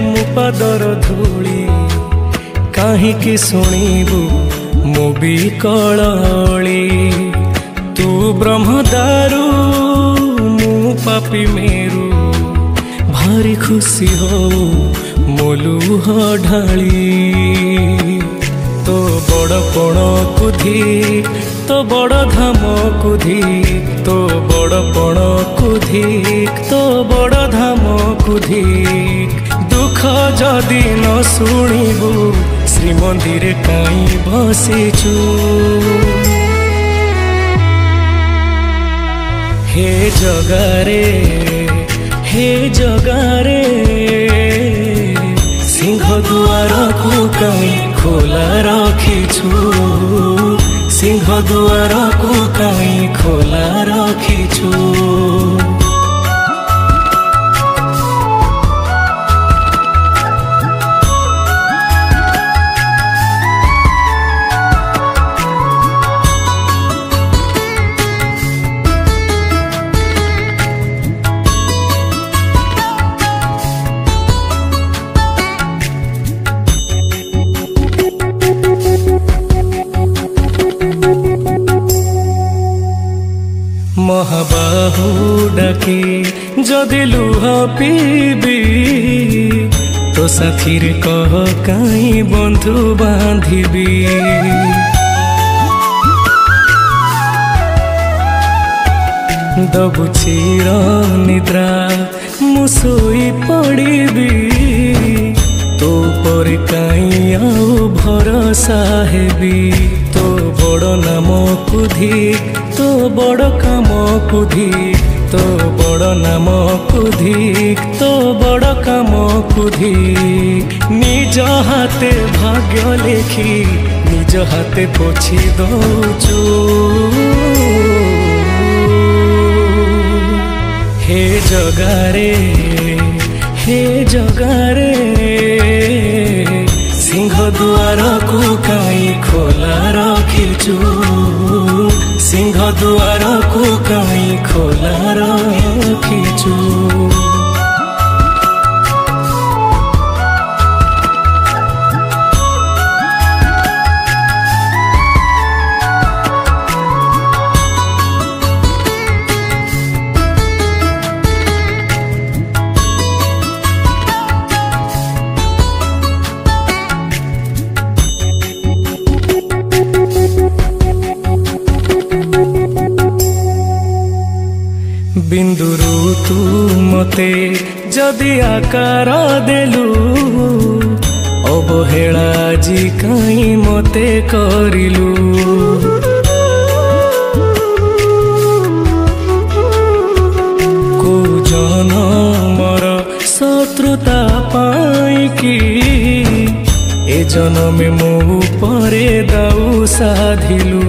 मो पादर धूली काहींकि शुणिबु मो बिकली तू ब्रह्मदारू मु पापी मेरू भारी खुशी हो मोलुह ढाली तो बड़ पण कुधी तो बड़ धाम कुधी तो बड़ पण कुधी तो बड़ धाम कुधी दुख जदि न शुणिबु श्रीमंदिर काई बसिचु हे जगारे सिंह दुआर को कई खोला रखिछु सिंह दुआर को कई खोला रखिछु महाबाहु डाके जदि लुह पीबी तो साथी रे कह काई बंधु बांधिबी दबु चिर निद्रा मु सोई पड़िबी तो पर काई आउ भरोसा हेबी तो बड़ नाम कुधी तो बड़ काम कुधी तो बड़ नाम कुधी तो बड़ काम कुधी निज हाथे भाग्य लेखी निज हाथे पोछि दौचु हे जगारे सिंह दुआर को काई खोला रखिछु सिंह दुआर को काई खोला रखिछु बिंदुरु तू मते जदि आकार देलु अवहेला जी काई मते करिलु को जनमर शत्रुता पाई कि ए जन्मे मो परे दाऊ साधिलु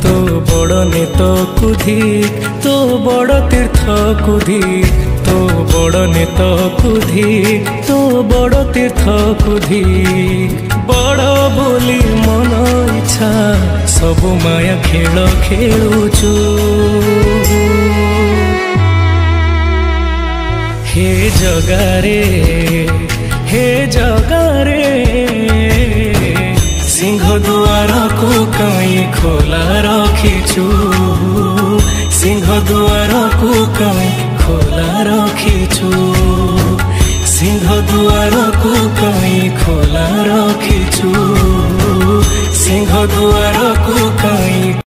तो बड़ नेत कुधी तो बड़ तीर्थ कुधी तो बड़ नेत कुधी तो बड़ तीर्थ कुधी बड़ बोली मन इच्छा सब माया खेल खेलुछु हे जगारे सिंह दुआर को कई खोला रखिछु सिंह दुआर को कई खोला रखिछु सिंह दुआर को कई खोला रखिछु सिंह दुआर को कई